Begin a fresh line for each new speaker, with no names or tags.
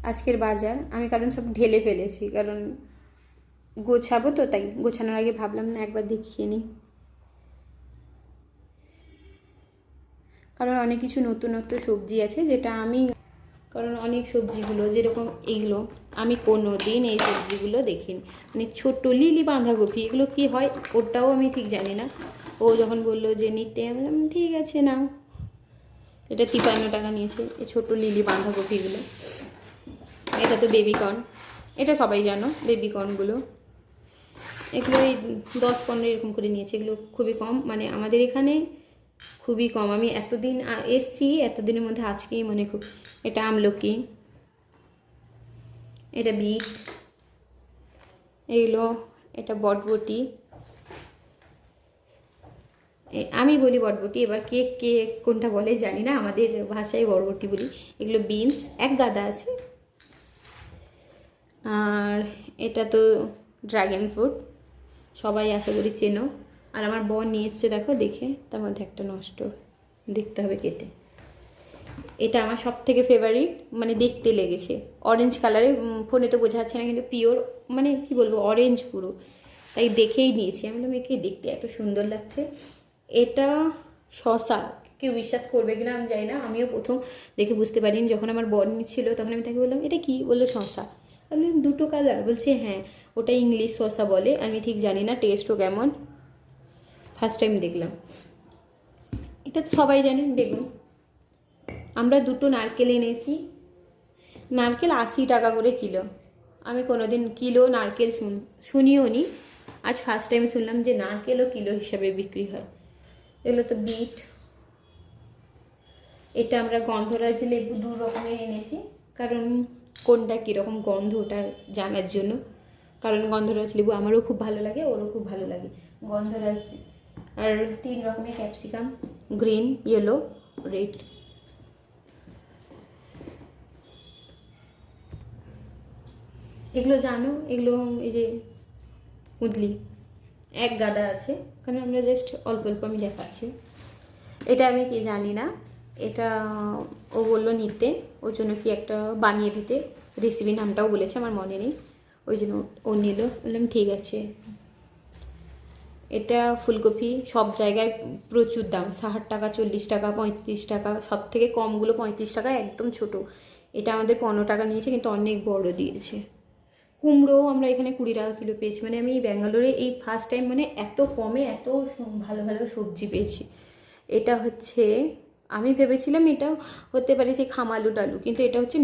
আজকের বাজার। আমি কারণ সব ঢেলে ফেলেছি, কারণ গোছাবো তো, তাই গোছানোর আগে ভাবলাম না একবার দেখিয়ে নিই। কারণ অনেক কিছু নতুনত্ব সবজি আছে যেটা আমি, কারণ অনেক সবজিগুলো যেরকম এইগুলো আমি কোনো দিন এই সবজিগুলো দেখিনি। মানে ছোট্ট লিলি বাঁধাকপি, এগুলো কি হয় ওটাও আমি ঠিক জানি না। ও যখন বললো যে নিতে, আমি বললাম ঠিক আছে নাও। এটা 53 টাকা নিয়েছে এই ছোট্ট লিলি বাঁধাকপিগুলো। এটা তো বেবিকর্ন, এটা সবাই জানো বেবিকর্নগুলো। এগুলো এই 10-15 এরকম করে নিয়েছে। এগুলো খুবই কম, মানে আমাদের এখানে খুবই কম। আমি এতদিন এসছি, এতদিনের মধ্যে আজকেই মানে খুব। এটা আমলকি, এটা বিট, এইগুলো, এটা বটবটি, আমি বলি বটবটি, এবার কে কে কোনটা বলে জানি না, আমাদের ভাষায় বটবটি বলি। এগুলো বিনস, এক গাদা আছে। আর এটা তো ড্রাগন ফ্রুট, সবাই আশা করি চেনো। আর আমার বোন নিয়ে এসছে, দেখো দেখে, তার মধ্যে একটা নষ্ট, দেখতে হবে কেটে। এটা আমার সব থেকে ফেভারিট, মানে দেখতে লেগেছে অরেঞ্জ কালারে, ফোনে তো বোঝা যাচ্ছে না, কিন্তু পিওর মানে কি বলবো অরেঞ্জ পুরো, তাই দেখেই নিয়েছি। আমি বললাম একে দেখতে এত সুন্দর লাগছে। এটা শসা, কেউ বিশ্বাস করবে কিনা আমি জানি না, আমিও প্রথম দেখে বুঝতে পারিনি। যখন আমার বোন ছিল তখন আমি তাকে বললাম এটা কি, বললো শসা। আমি বললাম দুটো কালার, বলছে হ্যাঁ ওটা ইংলিশ শসা বলে, আমি ঠিক জানি না টেস্টও কেমন, ফার্স্ট টাইম দেখলাম। এটা তো সবাই জানেন বেগুন। আমরা দুটো নারকেল এনেছি, নারকেল 80 টাকা করে কিলো। আমি কোনোদিন কিলো নারকেল শুনিও নি, আজ ফার্স্ট টাইম শুনলাম যে নারকেলও কিলো হিসাবে বিক্রি হয়। এগুলো তো বিট। এটা আমরা গন্ধরাজ লেবু 2 রকমের এনেছি, কারণ কোনটা কীরকম গন্ধ ওটা জানার জন্য। কারণ গন্ধরাজ লেবু আমারও খুব ভালো লাগে, ওরও খুব ভালো লাগে গন্ধরাজ। আর 3 রকমের ক্যাপসিকাম, গ্রিন, ইয়েলো, রেড। এগুলো জানো, এগুলো এই যে কুঁদলি, এক গাদা আছে, কারণ আমরা জাস্ট অল্প অল্প আমি দেখাচ্ছি। এটা আমি কি জানি না, এটা ও বললো নিতে, ওর জন্য কি একটা বানিয়ে দিতে, রেসিপি নামটাও বলেছে আমার মনে নেই, ওই জন্য ও নিল। বললাম ঠিক আছে। এটা ফুলকপি, সব জায়গায় প্রচুর দাম, 60 টাকা, 40 টাকা, 35 টাকা, সব থেকে কমগুলো 35 টাকা, একদম ছোট। এটা আমাদের 15 টাকা নিয়েছে, কিন্তু অনেক বড় দিয়েছে। কুমড়ো আমরা এখানে 20 টাকা কিলো পেয়েছি। মানে আমি ব্যাঙ্গালোরে এই ফার্স্ট টাইম মানে এত কমে এত ভালো ভালো সবজি পেয়েছি। এটা হচ্ছে, আমি ভেবেছিলাম এটা হতে পারে সেই খামালু টালু, কিন্তু এটা হচ্ছে